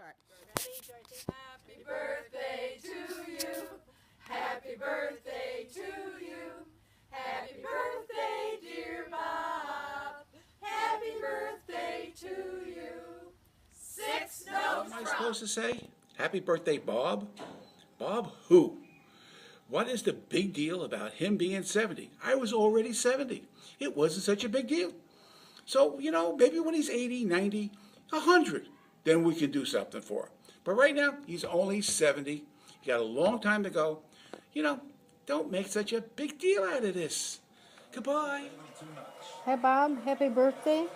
right. Happy birthday to you. Happy birthday to you. Happy birthday, dear Bob. Happy birthday to you. 6 notes. What am I supposed to say? Happy birthday, Bob? Bob who? What is the big deal about him being 70? I was already 70. It wasn't such a big deal. So, maybe when he's 80, 90, 100, then we can do something for him. But right now, he's only 70. He got a long time to go. Don't make such a big deal out of this. Goodbye. Hi, Bob. Happy birthday.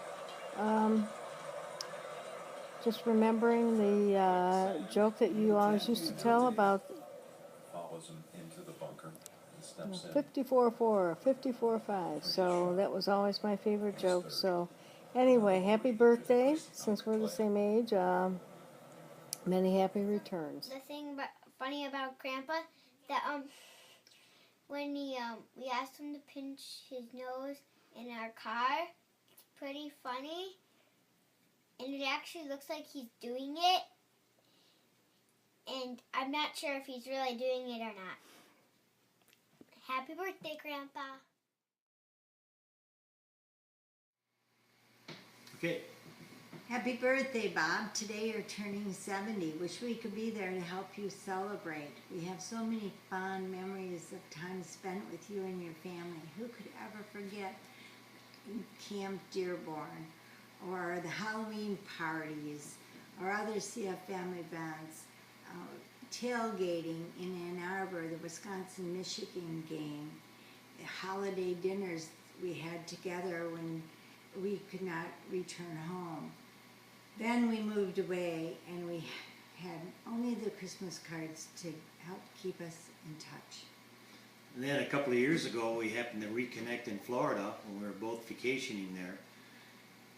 Just remembering the joke that you always used to tell about Follows him into the bunker and steps in. 54-4, 54-5. So that was always my favorite joke. So anyway, happy birthday. Since we're the same age, many happy returns. The thing funny about Grandpa, that when we asked him to pinch his nose in our car, it's pretty funny, and it actually looks like he's doing it, and I'm not sure if he's really doing it or not. Happy birthday, Grandpa. Okay. Happy birthday, Bob. Today you're turning 70. Wish we could be there to help you celebrate. We have so many fond memories of time spent with you and your family. Who could ever forget Camp Dearborn, or the Halloween parties, or other CFM events, tailgating in Ann Arbor, the Wisconsin-Michigan game, the holiday dinners we had together when we could not return home. Then we moved away and we had only the Christmas cards to help keep us in touch. And then a couple of years ago, we happened to reconnect in Florida when we were both vacationing there.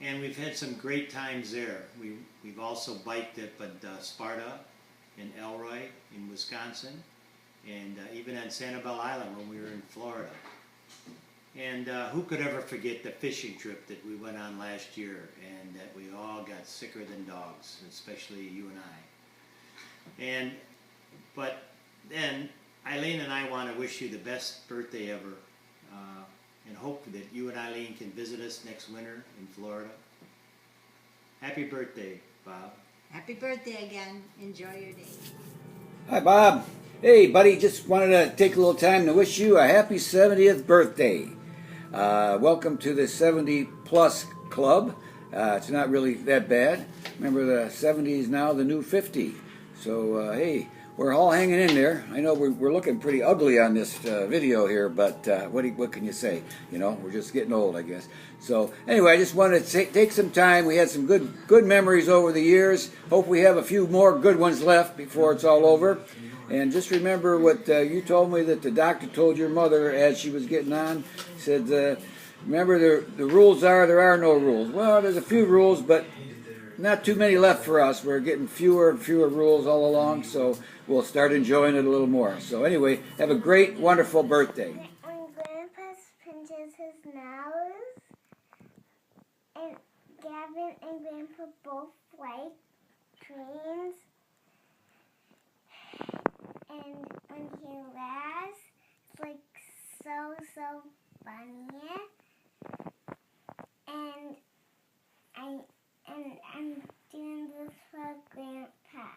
And we've had some great times there. We've also biked up at Sparta and Elroy in Wisconsin, and even on Sanibel Island when we were in Florida. And who could ever forget the fishing trip that we went on last year, and that we all got sicker than dogs, especially you and I. But then Eileen and I want to wish you the best birthday ever, and hope that you and Eileen can visit us next winter in Florida. Happy birthday, Bob. Happy birthday again. Enjoy your day. Hi, Bob. Hey, buddy, just wanted to take a little time to wish you a happy 70th birthday. Welcome to the 70 plus club. It's not really that bad. Remember, the 70 is now the new 50. So, hey, we're all hanging in there. I know we're looking pretty ugly on this video here, but what can you say? We're just getting old, I guess. So, anyway, I just wanted to take some time. We had some good memories over the years. Hope we have a few more good ones left before it's all over. And just remember what you told me that the doctor told your mother as she was getting on. He said, remember, the rules are there are no rules. Well, there's a few rules, but not too many left for us. We're getting fewer and fewer rules all along, so we'll start enjoying it a little more. So anyway, have a great, wonderful birthday. When Grandpa pinches his nose, and Gavin and Grandpa both like trains, and when he laughs, it's like so funny. And I'm doing this for Grandpa.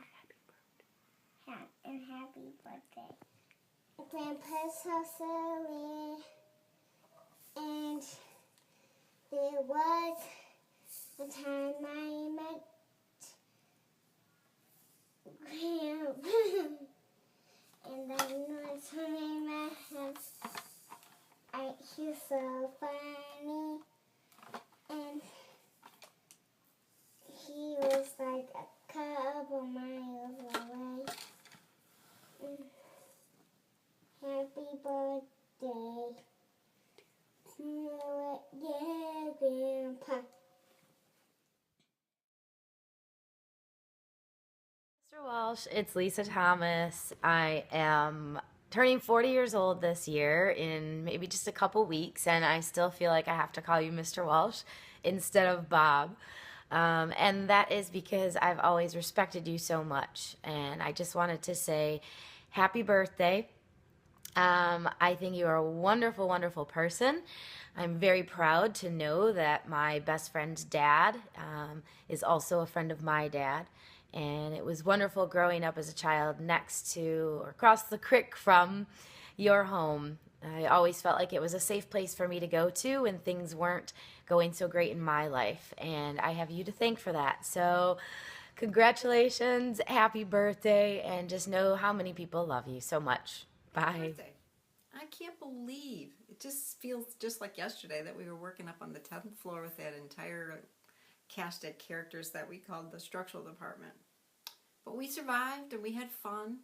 And happy birthday. Grandpa's so silly. And there was the time I met Grandpa. And then one time I met him, he's so funny. And he was like a couple miles away. Happy birthday. Yeah, Grandpa. Mr. Walsh, it's Lisa Thomas. I am turning 40 years old this year in maybe just a couple weeks, and I still feel like I have to call you Mr. Walsh instead of Bob. And that is because I've always respected you so much. And I just wanted to say happy birthday. I think you are a wonderful, wonderful person. I'm very proud to know that my best friend's dad is also a friend of my dad. And it was wonderful growing up as a child next to or across the creek from your home. I always felt like it was a safe place for me to go to when things weren't going so great in my life. And I have you to thank for that. So congratulations, happy birthday, and just know how many people love you so much. Bye. Birthday. I can't believe it just feels just like yesterday that we were working up on the 10th floor with that entire cast of characters that we called the structural department. But we survived and we had fun,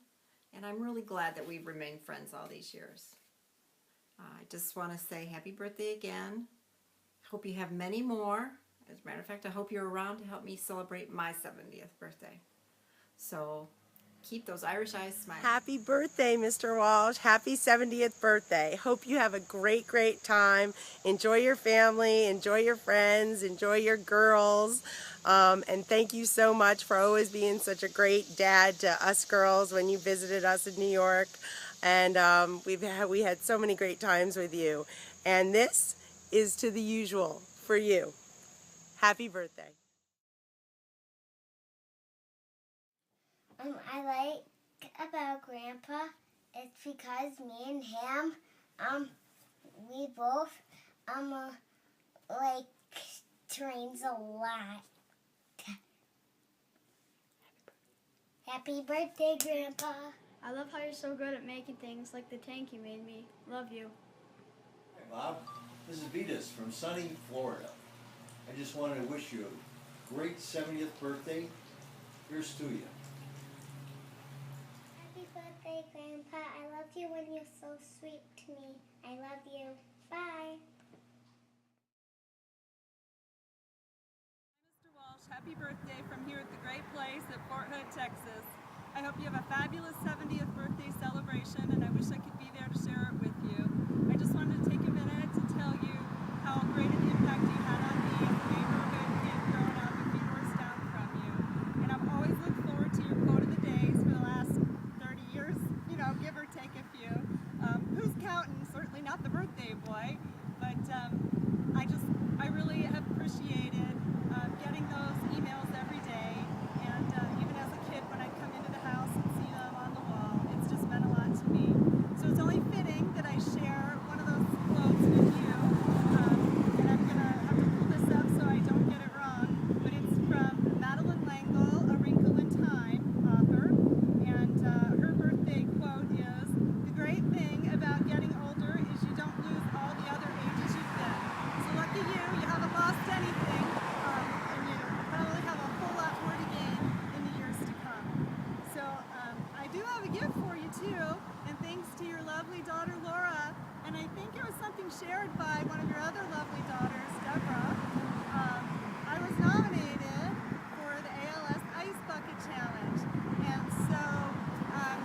and I'm really glad that we've remained friends all these years. I just want to say happy birthday again. Hope you have many more. As a matter of fact, I hope you're around to help me celebrate my 70th birthday. So keep those Irish eyes smiling. Happy birthday, Mr. Walsh. Happy 70th birthday. Hope you have a great, great time. Enjoy your family, enjoy your friends, enjoy your girls. And thank you so much for always being such a great dad to us girls when you visited us in New York. And we had so many great times with you. And this is to the usual for you. Happy birthday. I like about Grandpa, it's because me and him, we both, like trains a lot. Happy birthday, Grandpa. I love how you're so good at making things like the tank you made me. Love you. Hi, Bob. This is Vitas from sunny Florida. I just wanted to wish you a great 70th birthday. Here's to you. Happy birthday, Grandpa. I love you when you're so sweet to me. I love you. Bye. Mr. Walsh, happy birthday from here at the Great Place at Fort Hood, Texas. I hope you have a fabulous 70th birthday celebration, and I wish I could be there to share it with you. I just wanted to take a minute to tell you how great an impact you had on me as a neighborhood kid growing up a few doors down from you. And I've always looked forward to your quote of the days for the last 30 years, you know, give or take a few. Who's counting? Certainly not the birthday boy, but I really have appreciated getting those emails every day, and even as a kid when I'd come into the house and see them on the wall, it's just meant a lot to me. So it's only fitting that I share one of those quotes with you, and I'm going to have to pull this up so I don't get it wrong, but it's from Madeline L'Engle, A Wrinkle in Time author, and her birthday quote is, "The great thing about getting older is you don't lose all the other ages you've been. So lucky you haven't lost anything, and you probably have a whole lot more to gain in the years to come." So I do have a gift for you too, and thanks to your lovely daughter Laura, and I think it was something shared by one of your other lovely daughters, Deborah. I was nominated for the ALS Ice Bucket Challenge, and so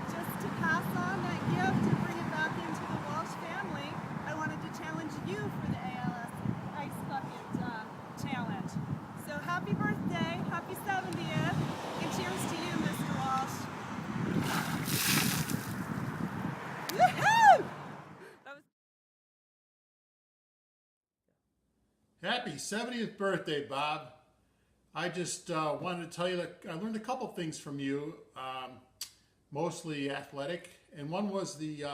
just to pass on that gift and bring it back into the Walsh family, I wanted to challenge you for the ALS Ice Bucket Challenge. So happy birthday, happy 70th, and cheers to you, Mr. Walsh. Woohoo! Happy 70th birthday, Bob. I just wanted to tell you that I learned a couple things from you, mostly athletic, and one was the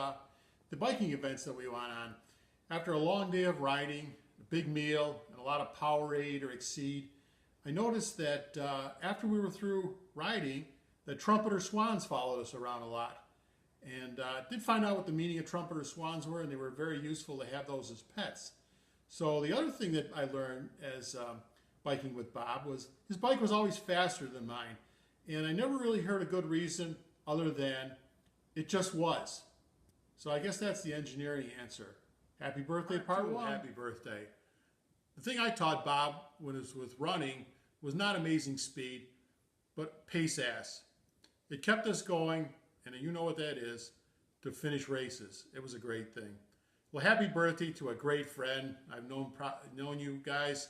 biking events that we went on. After a long day of riding, a big meal, and a lot of Powerade or Exceed, I noticed that after we were through riding, that trumpeter swans followed us around a lot. And did find out what the meaning of trumpeter swans were, and they were very useful to have those as pets. So the other thing that I learned as biking with Bob was his bike was always faster than mine. And I never really heard a good reason other than it just was. So I guess that's the engineering answer. Happy birthday, part one. Happy birthday. The thing I taught Bob when it was with running was not amazing speed, but pace ass. It kept us going, and you know what that is, to finish races. It was a great thing. Well, happy birthday to a great friend. I've known you guys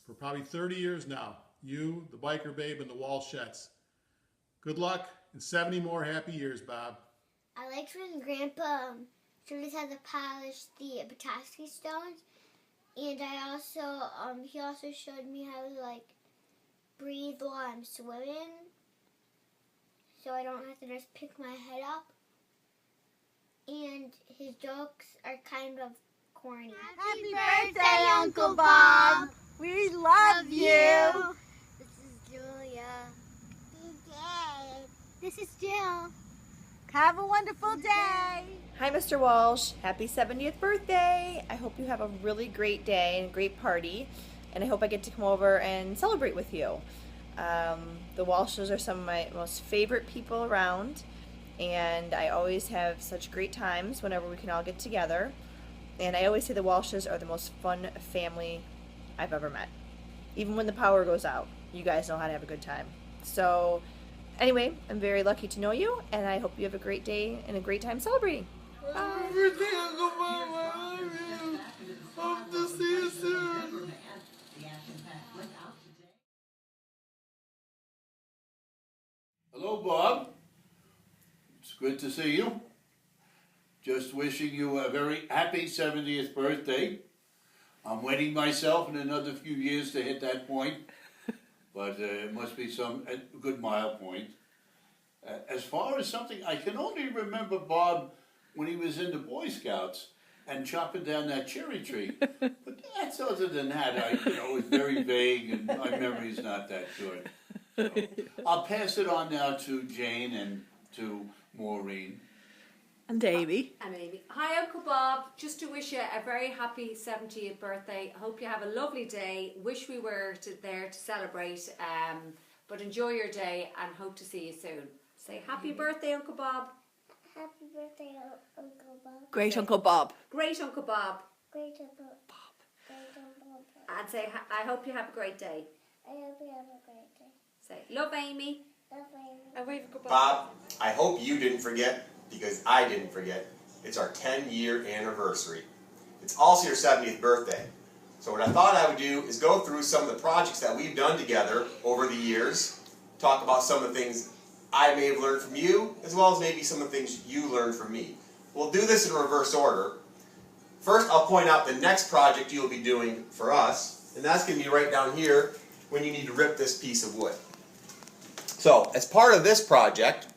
for probably 30 years now. you, the Biker Babe, and the Walshettes. Good luck and 70 more happy years, Bob. I liked when Grandpa showed us how to polish the Petoskey stones, and I also he also showed me how to like breathe while I'm swimming, so I don't have to just pick my head up. And his jokes are kind of corny. Happy birthday, Uncle Bob! We love you! This is Julia. This is Jill. Have a wonderful day! Hi, Mr. Walsh. Happy 70th birthday. I hope you have a really great day and a great party, and I hope I get to come over and celebrate with you. The Walshes are some of my most favorite people around, and I always have such great times whenever we can all get together. And I always say the Walshes are the most fun family I've ever met. Even when the power goes out, you guys know how to have a good time. So anyway, I'm very lucky to know you, and I hope you have a great day and a great time celebrating. Bye. Happy birthday, Uncle Bob! I love you! Hope to see you soon! Hello, Bob. It's good to see you. Just wishing you a very happy 70th birthday. I'm waiting myself in another few years to hit that point, but it must be a good mile point. As far as something, I can only remember Bob when he was in the Boy Scouts and chopping down that cherry tree. But that's other than that, it's very vague and my memory's not that good. So, I'll pass it on now to Jane and to Maureen. And Amy. And Amy. Hi, Uncle Bob. Just to wish you a very happy 70th birthday. I hope you have a lovely day. Wish we were there to celebrate, but enjoy your day and hope to see you soon. Say happy birthday, Uncle Bob. Happy birthday, Uncle Bob. Great Uncle Bob. Great Uncle Bob. Great Uncle Bob. Great Uncle Bob. And say, I hope you have a great day. I hope you have a great day. Say, love Amy. Love Amy. And wave Uncle Bob. Bob, I hope you didn't forget, because I didn't forget. It's our 10-year anniversary. It's also your 70th birthday. So what I thought I would do is go through some of the projects that we've done together over the years, talk about some of the things I may have learned from you, as well as maybe some of the things you learned from me. We'll do this in reverse order. First, I'll point out the next project you'll be doing for us, and that's going to be right down here when you need to rip this piece of wood. So, as part of this project,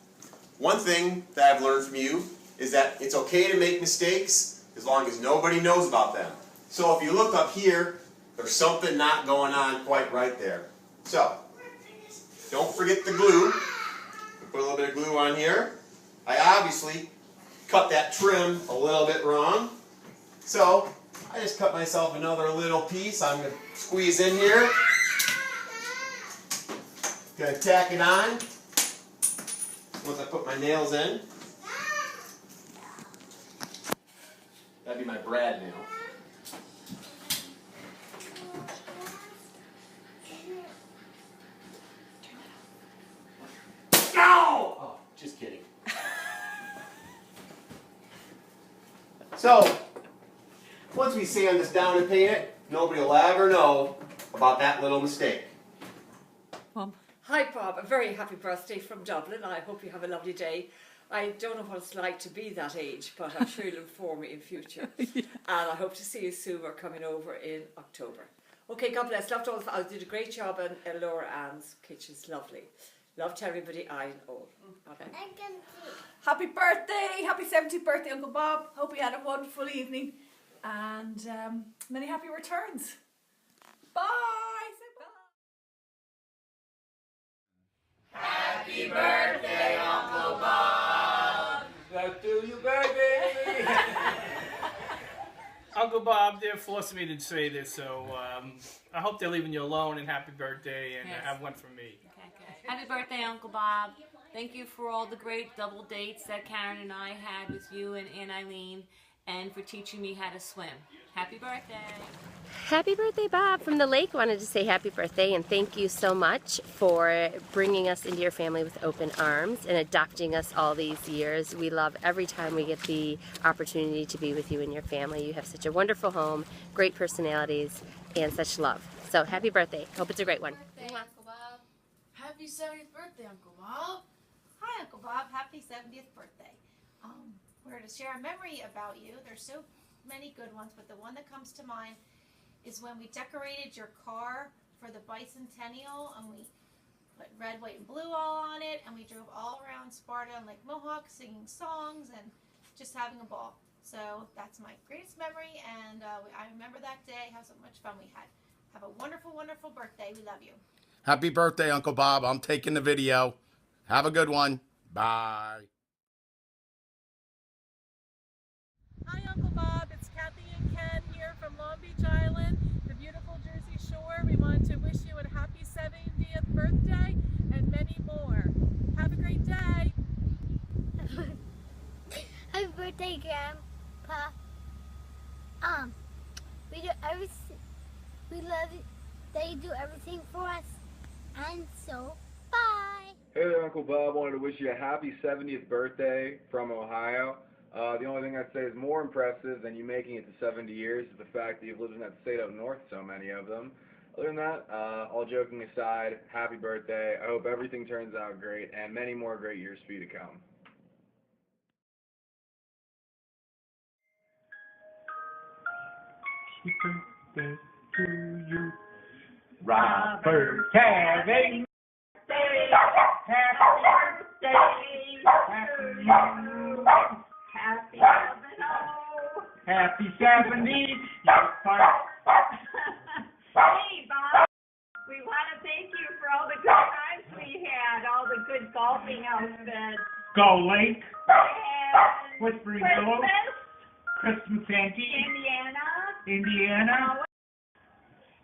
one thing that I've learned from you is that it's okay to make mistakes as long as nobody knows about them. So if you look up here, there's something not going on quite right there. So, don't forget the glue. Put a little bit of glue on here. I obviously cut that trim a little bit wrong. So, I just cut myself another little piece. I'm going to squeeze in here. Going to tack it on once I put my nails in. That'd be my Brad nail. No! Oh, just kidding. So, once we sand this down and paint it, nobody will ever know about that little mistake. Mom. Hi Bob, a very happy birthday from Dublin. I hope you have a lovely day. I don't know what it's like to be that age, but I'm sure you'll inform me in future. And I hope to see you soon. We're coming over in October. Okay, God bless. Loved all. I did a great job in Laura Ann's kitchen's lovely. Love to everybody, I and all. Okay. Happy birthday! Happy 70th birthday, Uncle Bob. Hope you had a wonderful evening. And many happy returns. Bye! Say bye! Happy birthday, Uncle Bob! Back to you, baby! Uncle Bob, they're forcing me to say this, so I hope they're leaving you alone, and happy birthday, and have one from me. Happy birthday, Uncle Bob. Thank you for all the great double dates that Karen and I had with you and Aunt Eileen, and for teaching me how to swim. Happy birthday. Happy birthday, Bob. From the lake, wanted to say happy birthday and thank you so much for bringing us into your family with open arms and adopting us all these years. We love every time we get the opportunity to be with you and your family. You have such a wonderful home, great personalities, and such love. So happy birthday. Hope it's a great one. Uncle Bob. Happy 70th birthday, Uncle Bob. Hi, Uncle Bob. Happy 70th birthday. We're to share a memory about you. There's so many good ones, but the one that comes to mind is when we decorated your car for the bicentennial, and we put red, white, and blue all on it, and we drove all around Sparta and Lake Mohawk singing songs and just having a ball. So that's my greatest memory, and I remember that day, how so much fun we had. Have a wonderful, wonderful birthday. We love you. Happy birthday, Uncle Bob. I'm taking the video. Have a good one. Bye. Hi, Uncle Bob. It's Kathy and Ken here from Long Beach Island, the beautiful Jersey Shore. We want to wish you a happy 70th birthday and many more. Have a great day. Happy birthday, Grandpa. We do everything. We love it that you do everything for us. And so, bye. Hey there, Uncle Bob. Wanted to wish you a happy 70th birthday from Ohio. The only thing I'd say is more impressive than you making it to 70 years is the fact that you've lived in that state up north, so many of them. Other than that, all joking aside, happy birthday. I hope everything turns out great and many more great years for you to come. Happy birthday to you, Robert Kevin. Happy birthday to you. Happy 70. Happy 70. Hey, Bob. We want to thank you for all the good times we had, all the good golfing outfits. Go Lake. And Whispering Christmas. Willows. Christmas Yankee. Indiana.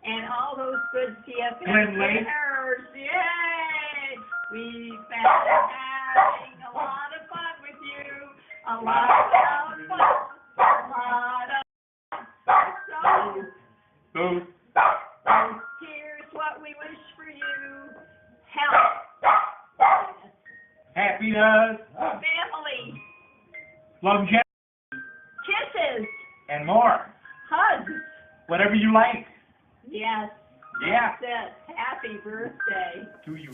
And all those good TFN Glen Lake. winners. Yay! We've been having a lot of fun with you. A lot of fun. A lot of fun. So, here's what we wish for you. Health. Happiness. Family. Longevity. Kisses. And more. Hugs. Whatever you like. Yes. Yeah. That's it. Happy birthday. To you.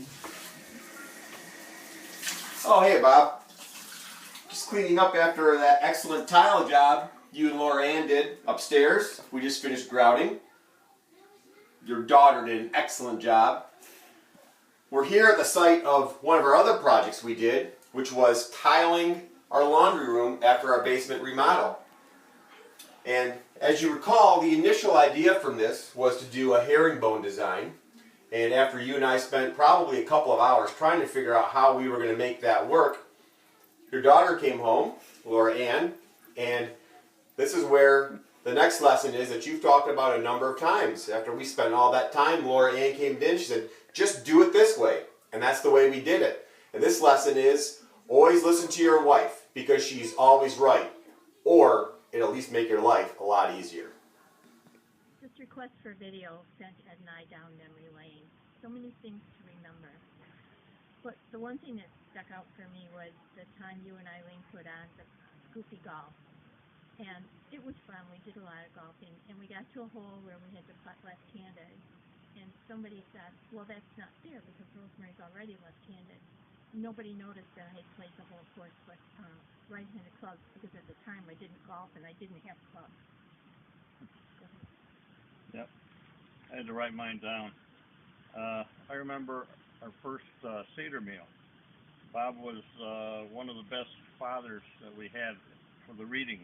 Oh, hey, Bob. Just cleaning up after that excellent tile job you and Laura Ann did upstairs. We just finished grouting. Your daughter did an excellent job. We're here at the site of one of our other projects we did, which was tiling our laundry room after our basement remodel. And as you recall, the initial idea from this was to do a herringbone design. And after you and I spent probably a couple of hours trying to figure out how we were going to make that work, your daughter came home, Laura Ann, and this is where the next lesson is that you've talked about a number of times. After we spent all that time, Laura Ann came in, she said, just do it this way. And that's the way we did it. And this lesson is, always listen to your wife, because she's always right. Or it'll at least make your life a lot easier. This request for video sent Ed and I down memory lane. So many things to remember. But the one thing that stuck out for me was the time you and Eileen put on the Goofy Golf. And it was fun. We did a lot of golfing. And we got to a hole where we had to putt left-handed. And somebody said, well, that's not fair because Rosemary's already left-handed. Nobody noticed that I had played the whole course with right-handed clubs because at the time I didn't golf and I didn't have clubs. Yep. I had to write mine down. I remember our first Seder meal. Bob was one of the best fathers that we had for the reading.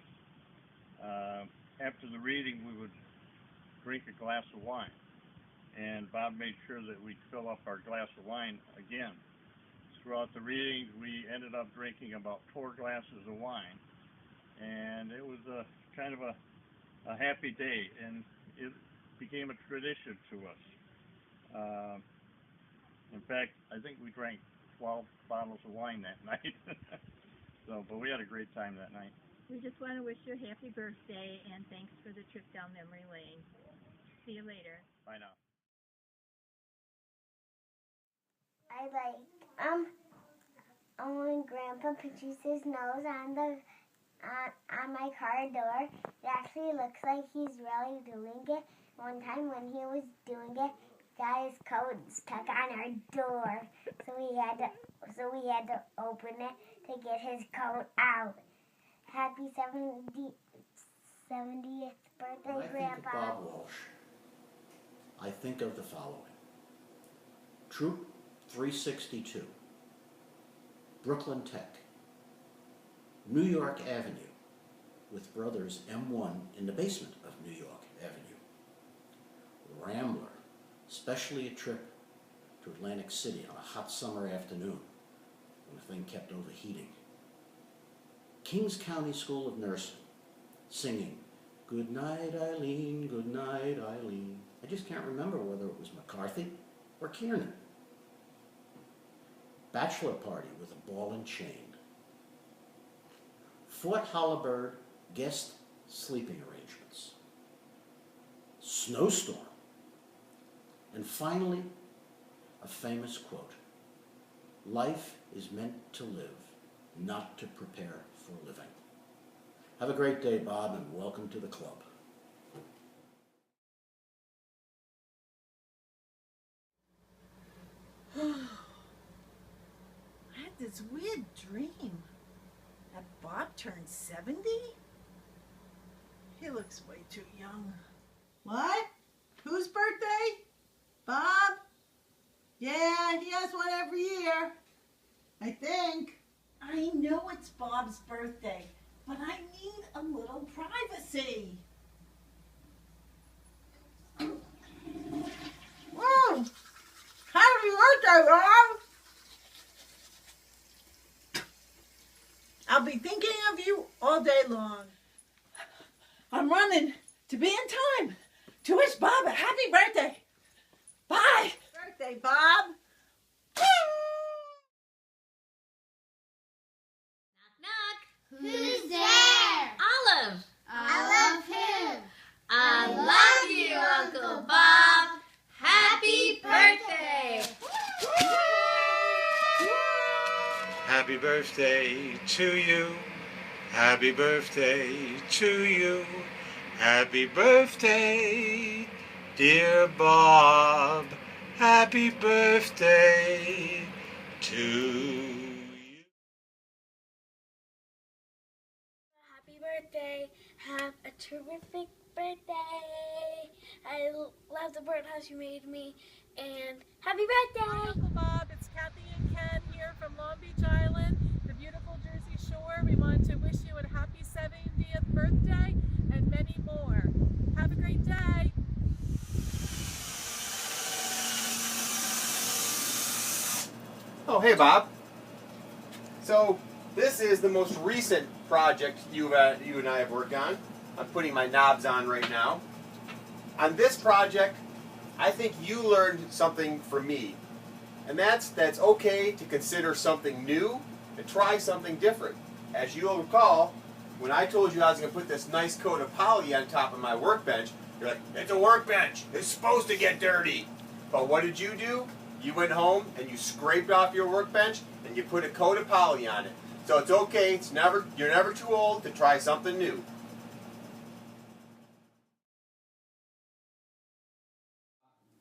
After the reading, we would drink a glass of wine. And Bob made sure that we'd fill up our glass of wine again. Throughout the readings, we ended up drinking about 4 glasses of wine. And it was a kind of a happy day, and it became a tradition to us. In fact, I think we drank 12 bottles of wine that night. But we had a great time that night. We just want to wish you a happy birthday and thanks for the trip down memory lane. See you later. Bye now. I like when Grandpa pushes his nose on my car door. It actually looks like he's really doing it. One time when he was doing it, got his coat stuck on our door, so we had to open it to get his coat out. Happy 70th birthday, When I think Grandpa. of Bob Walsh, I think of the following. Troop 362, Brooklyn Tech, New York Avenue, with brothers M1 in the basement of New York Avenue, Rambler, especially a trip to Atlantic City on a hot summer afternoon when the thing kept overheating, Kings County School of Nursing, singing, "Good night, Eileen, good night, Eileen." I just can't remember whether it was McCarthy or Kiernan. Bachelor party with a ball and chain. Fort Holabird guest sleeping arrangements. Snowstorm. And finally, a famous quote. Life is meant to live, not to prepare for living. Have a great day, Bob, and welcome to the club. I had this weird dream that Bob turned 70. He looks way too young. What? Whose birthday? Bob? Yeah, he has one every year. I think. I know it's Bob's birthday, but I need a little privacy. Whoa! Happy birthday, Bob! I'll be thinking of you all day long. I'm running to be in time to wish Bob a happy birthday. Bye! Birthday, Bob! Who's there? Olive. I love him. I love you, Uncle Bob. Happy birthday. Happy birthday to you. Happy birthday to you. Happy birthday, dear Bob. Happy birthday to you. Happy birthday. Have a terrific birthday. I love the birdhouse you made me. And happy birthday. Hi, Uncle Bob. It's Kathy and Ken here from Long Beach Island, the beautiful Jersey Shore. We wanted to wish you a happy 70th birthday and many more. Have a great day. Oh, hey, Bob. So, this is the most recent project you and I have worked on. I'm putting my knobs on right now. On this project, I think you learned something from me. And that's okay to consider something new and try something different. As you'll recall, when I told you I was going to put this nice coat of poly on top of my workbench, you're like, it's a workbench. It's supposed to get dirty. But what did you do? You went home and you scraped off your workbench and you put a coat of poly on it. So it's okay. You're never too old to try something new.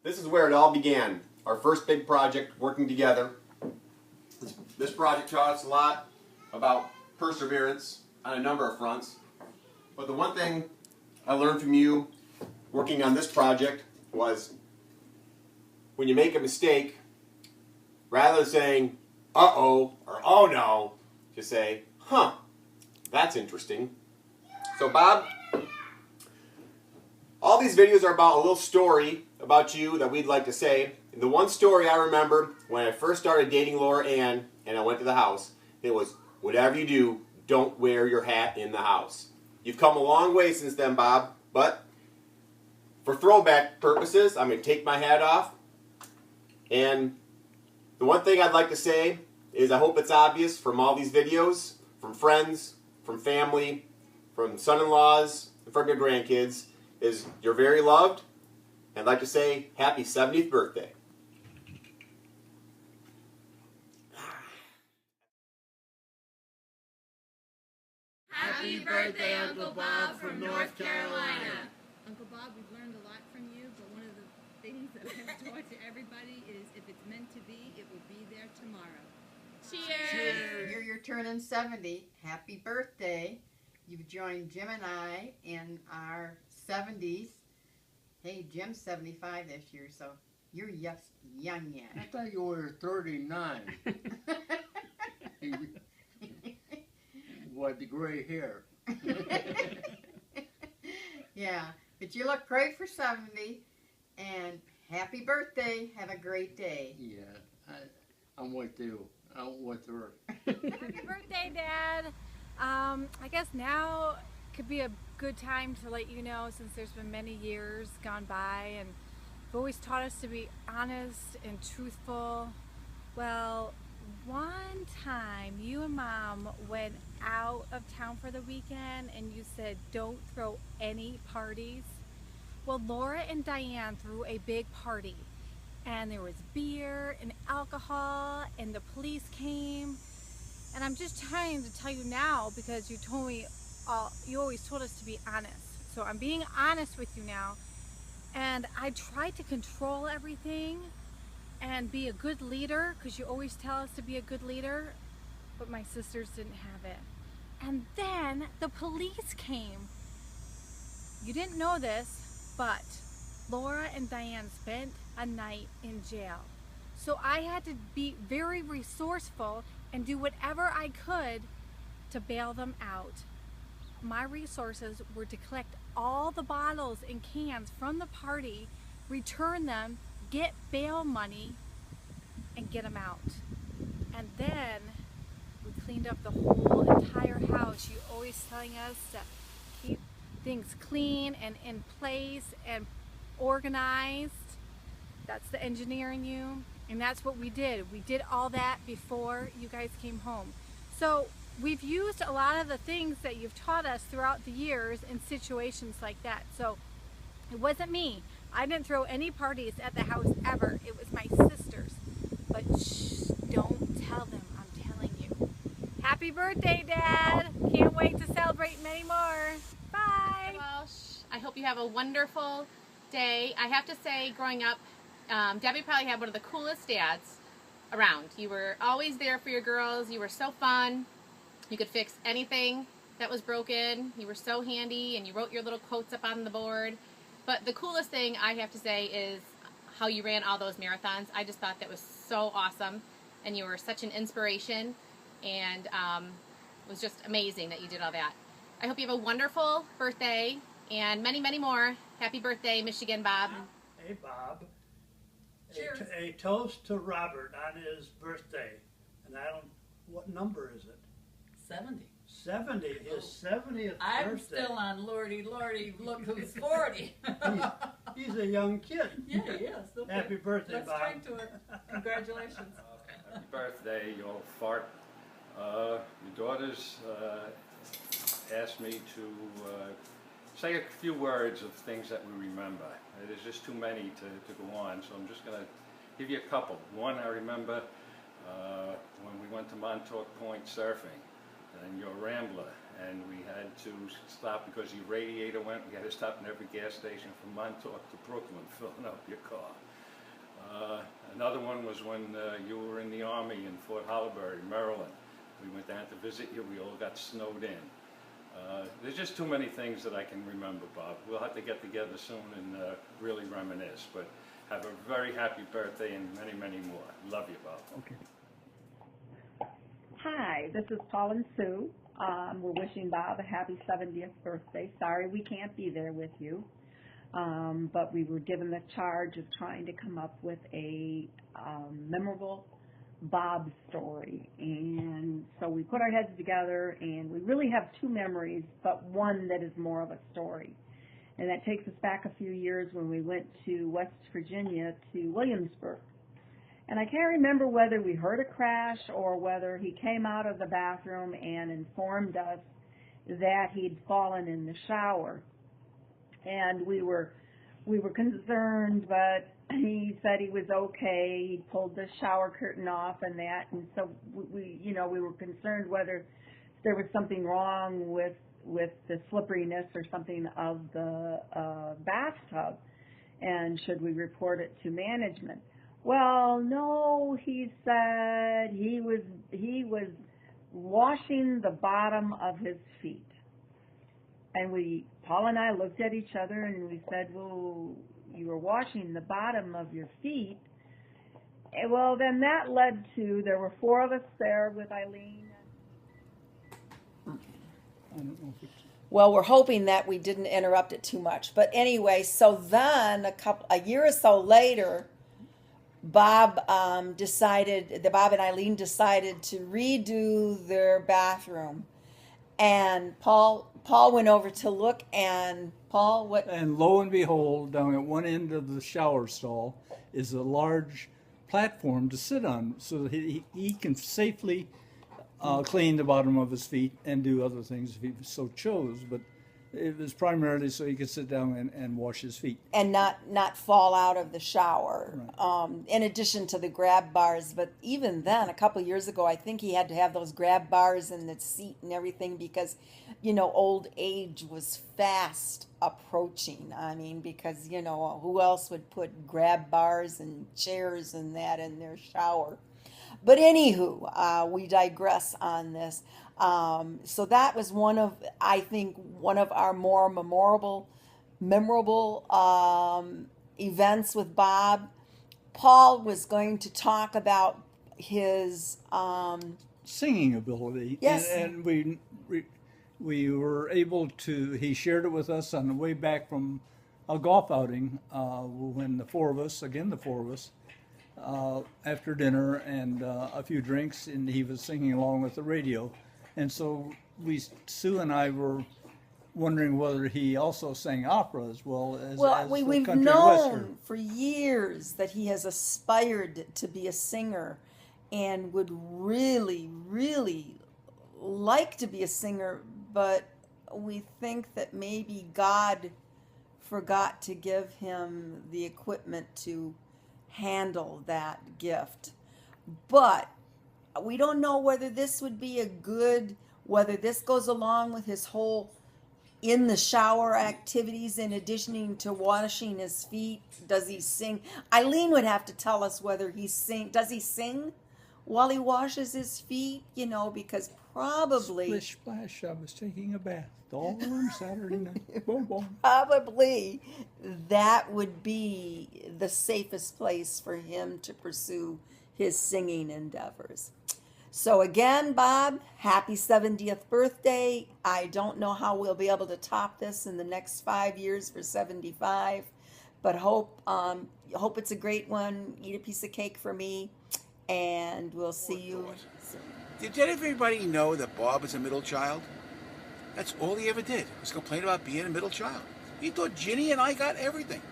This is where it all began. Our first big project working together. This project taught us a lot about perseverance on a number of fronts. But the one thing I learned from you working on this project was when you make a mistake, rather than saying, uh-oh, or oh no, just say, huh, that's interesting. So Bob, all these videos are about a little story about you that we'd like to say. And the one story I remember when I first started dating Laura Ann and I went to the house, it was, whatever you do, don't wear your hat in the house. You've come a long way since then, Bob, but for throwback purposes, I'm going to take my hat off. And the one thing I'd like to say is I hope it's obvious from all these videos, from friends, from family, from son-in-laws, and from your grandkids, is you're very loved. And I'd like to say happy 70th birthday. Happy birthday, Uncle Bob from North Carolina. Uncle Bob, we've learned a lot from you, but one of the things that I've taught to everybody is if it's meant to be, it will be there tomorrow. Cheers! You're turning 70. Happy birthday. You've joined Jim and I in our 70s. Hey, Jim's 75 this year, so you're just young yet. I thought you were 39. What, the gray hair? Yeah, but you look great for 70, and happy birthday. Have a great day. Yeah, I'm with you. I'm with her. Happy birthday, Dad. I guess now could be a good time to let you know, since there's been many years gone by and you've always taught us to be honest and truthful. Well, one time you and Mom went out of town for the weekend and you said don't throw any parties. Well, Laura and Diane threw a big party and there was beer and alcohol and the police came, and I'm just trying to tell you now because you told me you always told us to be honest. So I'm being honest with you now, and I tried to control everything and be a good leader because you always tell us to be a good leader, but my sisters didn't have it. And then the police came. You didn't know this, but Laura and Diane spent a night in jail. So I had to be very resourceful and do whatever I could to bail them out. My resources were to collect all the bottles and cans from the party, return them, get bail money, and get them out. And then we cleaned up the whole entire house. You always telling us to keep things clean and in place and organized. That's the engineer in you, and that's what we did. We did all that before you guys came home. So we've used a lot of the things that you've taught us throughout the years in situations like that. So it wasn't me. I didn't throw any parties at the house ever. It was my sisters. But shh, don't tell them, I'm telling you. Happy birthday, Dad. Can't wait to celebrate many more. Bye. Walsh. I hope you have a wonderful day. I have to say, growing up, Debbie probably had one of the coolest dads around. You were always there for your girls. You were so fun. You could fix anything that was broken. You were so handy, and you wrote your little quotes up on the board. But the coolest thing I have to say is how you ran all those marathons. I just thought that was so awesome, and you were such an inspiration, and it was just amazing that you did all that. I hope you have a wonderful birthday and many, many more. Happy birthday, Michigan Bob. Hey, Bob. Cheers. A toast to Robert on his birthday. And what number is it? 70. 70, his 70th I'm birthday. still on Lordy, Lordy, look who's 40. He's a young kid. Yeah, he is. Okay. Happy birthday, Let's Bob. drink to it. Congratulations. Happy birthday, you old fart. Your daughters asked me to say a few words of things that we remember. There's just too many to go on, so I'm just going to give you a couple. One, I remember when we went to Montauk Point surfing, and you're a Rambler, and we had to stop because your radiator went. We had to stop in every gas station from Montauk to Brooklyn filling up your car. Another one was when you were in the Army in Fort Hollybury, Maryland. We went down to visit you. We all got snowed in. There's just too many things that I can remember, Bob. We'll have to get together soon and really reminisce. But have a very happy birthday and many, many more. Love you, Bob. Okay. Hi, this is Paul and Sue. We're wishing Bob a happy 70th birthday. Sorry we can't be there with you, but we were given the charge of trying to come up with a memorable Bob story. And so we put our heads together, and we really have two memories, but one that is more of a story. And that takes us back a few years when we went to West Virginia to Williamsburg. And I can't remember whether we heard a crash or whether he came out of the bathroom and informed us that he'd fallen in the shower. And we were concerned, but he said he was okay. He pulled the shower curtain off and that, and so we were concerned whether there was something wrong with the slipperiness or something of the bathtub. and should we report it to management? Well, no, he said he was washing the bottom of his feet. And Paul and I looked at each other and we said, well, you were washing the bottom of your feet. Well, then that led to, there were 4 of us there with Eileen. Well, we're hoping that we didn't interrupt it too much. But anyway, so then a year or so later, Bob and Eileen decided to redo their bathroom. And Paul went over to look, and Paul, what? And lo and behold, down at one end of the shower stall is a large platform to sit on, so that he can safely clean the bottom of his feet and do other things if he so chose. But it was primarily so he could sit down and wash his feet. And not fall out of the shower, right. In addition to the grab bars. But even then, a couple years ago, I think he had to have those grab bars in the seat and everything because, old age was fast approaching. I mean, because, who else would put grab bars and chairs and that in their shower? But anywho, we digress on this. So that was one of our more memorable events with Bob. Paul was going to talk about his singing ability. Yes. And we were able to, he shared it with us on the way back from a golf outing when the four of us, after dinner and a few drinks, and he was singing along with the radio. And so Sue and I were wondering whether he also sang opera as well as we've country known western. For years that he has aspired to be a singer and would really, really like to be a singer, but we think that maybe God forgot to give him the equipment to handle that gift. But we don't know whether this would be whether this goes along with his whole in the shower activities in addition to washing his feet. Does he sing? Eileen would have to tell us whether does he sing while he washes his feet? Because probably Splish splash, I was taking a bath all on Saturday night. Boom, boom. Probably that would be the safest place for him to pursue his singing endeavors. So again, Bob, happy 70th birthday. I don't know how we'll be able to top this in the next 5 years for 75, but hope it's a great one. Eat a piece of cake for me, and we'll see you soon. Did everybody know that Bob is a middle child? That's all he ever did, was complain about being a middle child. He thought Ginny and I got everything.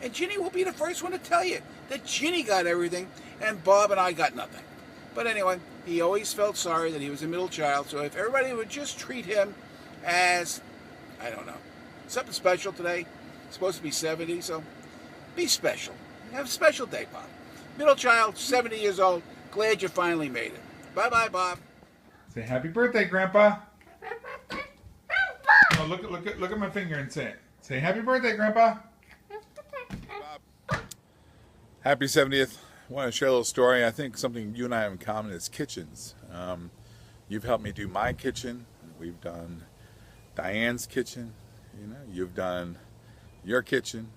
And Ginny will be the first one to tell you that Ginny got everything and Bob and I got nothing. But anyway, he always felt sorry that he was a middle child, so if everybody would just treat him as, I don't know, something special today. It's supposed to be 70, so be special. Have a special day, Bob. Middle child, 70 years old, glad you finally made it. Bye-bye, Bob. Say happy birthday, Grandpa. No, look at my finger and say it. Say happy birthday, Grandpa. Happy 70th. I want to share a little story. I think something you and I have in common is kitchens. You've helped me do my kitchen. We've done Diane's kitchen. You've done your kitchen.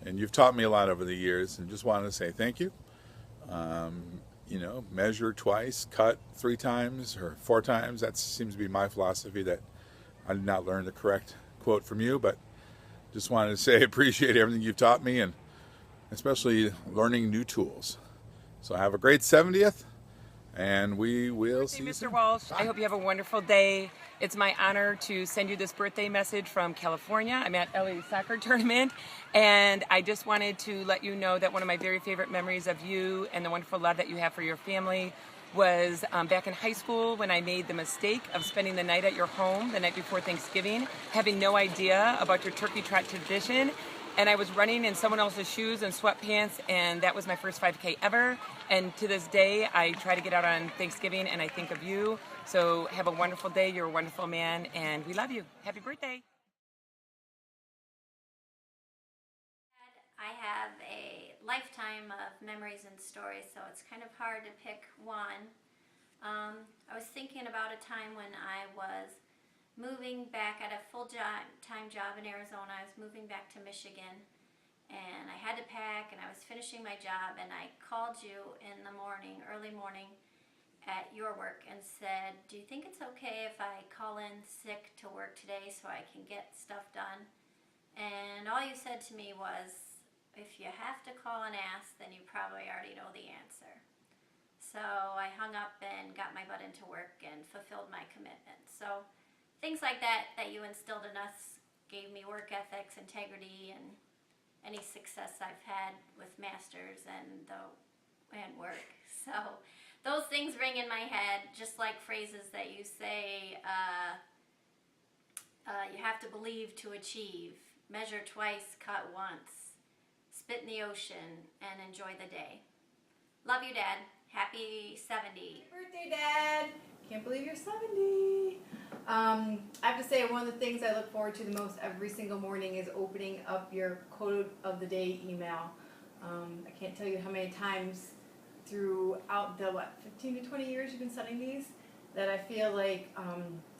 And you've taught me a lot over the years, and just wanted to say thank you. Measure twice, cut 3 times or 4 times. That seems to be my philosophy. That I did not learn the correct quote from you, but just wanted to say I appreciate everything you've taught me, and especially learning new tools. So have a great 70th, and we will see you Mr. soon. Walsh, I hope you have a wonderful day. It's my honor to send you this birthday message from California. I'm at LA soccer tournament, and I just wanted to let you know that one of my very favorite memories of you and the wonderful love that you have for your family was back in high school when I made the mistake of spending the night at your home the night before Thanksgiving, having no idea about your turkey trot tradition. And I was running in someone else's shoes and sweatpants, and that was my first 5K ever. And to this day, I try to get out on Thanksgiving, and I think of you. So have a wonderful day. You're a wonderful man, and we love you. Happy birthday. have a lifetime of memories and stories, so it's kind of hard to pick one. I was thinking about a time when I was moving back at a full-time job in Arizona. I was moving back to Michigan, and I had to pack, and I was finishing my job, and I called you in the morning, early morning, at your work and said, do you think it's okay if I call in sick to work today so I can get stuff done? And all you said to me was, if you have to call and ask, then you probably already know the answer. So I hung up and got my butt into work and fulfilled my commitment. So things like that you instilled in us gave me work ethics, integrity, and any success I've had with masters and work. So those things ring in my head, just like phrases that you say, you have to believe to achieve, measure twice, cut once, spit in the ocean, and enjoy the day. Love you, Dad. Happy 70. Happy birthday, Dad. Can't believe you're 70. I have to say, one of the things I look forward to the most every single morning is opening up your quote of the day email. I can't tell you how many times throughout the, 15 to 20 years you've been sending these, that I feel like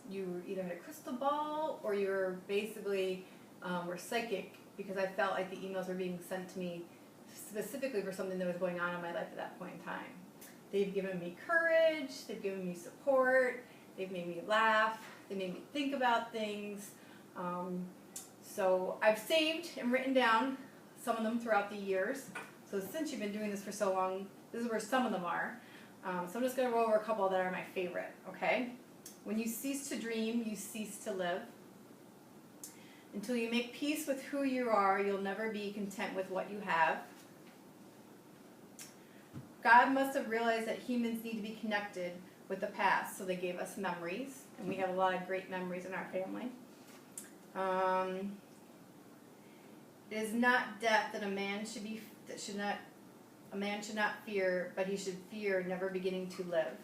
you either had a crystal ball or you were basically were psychic, because I felt like the emails were being sent to me specifically for something that was going on in my life at that point in time. They've given me courage, they've given me support, they've made me laugh, they made me think about things. So I've saved and written down some of them throughout the years. So since you've been doing this for so long, this is where some of them are. So I'm just going to go over a couple that are my favorite, okay? When you cease to dream, you cease to live. Until you make peace with who you are, you'll never be content with what you have. God must have realized that humans need to be connected with the past, so they gave us memories, and we have a lot of great memories in our family. It is not death that a man should not fear, but he should fear never beginning to live.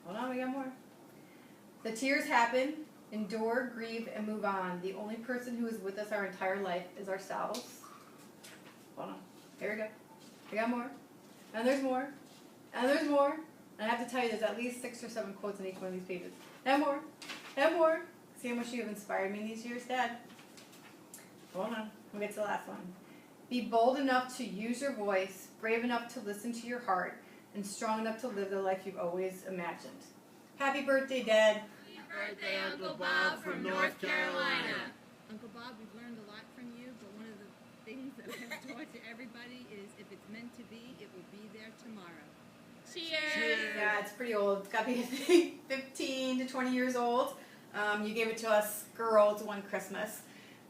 Hold on, we got more. The tears happen, endure, grieve, and move on. The only person who is with us our entire life is ourselves. Hold on, here we go. We got more. And there's more. And there's more. And I have to tell you, there's at least 6 or 7 quotes on each one of these pages. And more. And more. See how much you have inspired me these years, Dad? Hold on. We'll get to the last one. Be bold enough to use your voice, brave enough to listen to your heart, and strong enough to live the life you've always imagined. Happy birthday, Dad. Happy birthday, Uncle Bob from North Carolina. Uncle Bob, we've learned a lot from you, but one of the things that I've taught to everybody is if it's meant to be, it will be there tomorrow. Cheers. Yeah, it's pretty old. It's got to be 15 to 20 years old. You gave it to us girls one Christmas,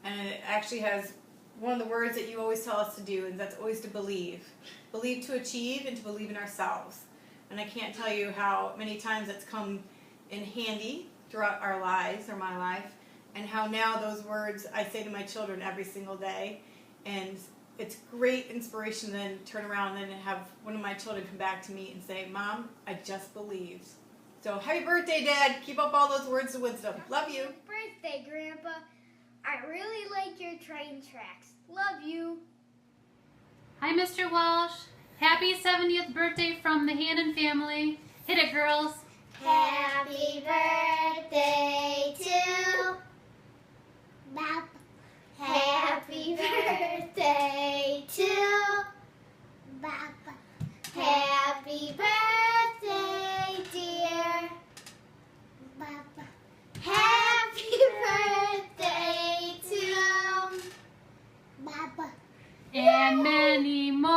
and it actually has one of the words that you always tell us to do, and that's always to believe. Believe to achieve and to believe in ourselves. And I can't tell you how many times it's come in handy throughout our lives, or my life, and how now those words I say to my children every single day. And it's great inspiration to then turn around and have one of my children come back to me and say, Mom, I just believed. So happy birthday, Dad. Keep up all those words of wisdom. Love you. Happy birthday, Grandpa. I really like your train tracks. Love you. Hi, Mr. Walsh. Happy 70th birthday from the Hannon family. Hit it, girls. Happy birthday to Bob. Happy birthday to Bob. Happy birthday, dear Bob. Happy birthday to Bob. And many more.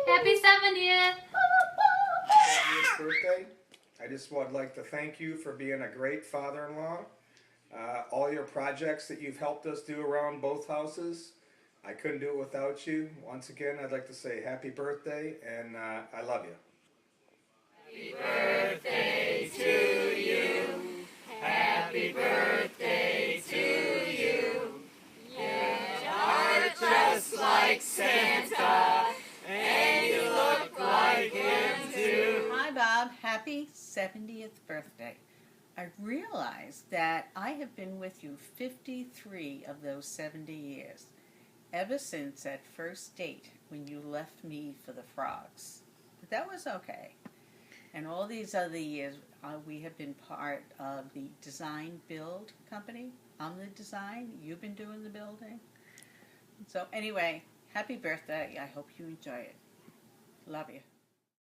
Happy 70th. 70th birthday. I just would like to thank you for being a great father-in-law. All your projects that you've helped us do around both houses, I couldn't do it without you. Once again, I'd like to say happy birthday, and I love you. Happy birthday to you. Happy birthday to you. You are just like Santa, and you look like him too. Hi, Bob. Happy 70th birthday. I realize that I have been with you 53 of those 70 years. ever since that first date when you left me for the frogs. But that was okay. And all these other years, we have been part of the design build company. I'm the design, you've been doing the building. So anyway, happy birthday. I hope you enjoy it. Love you.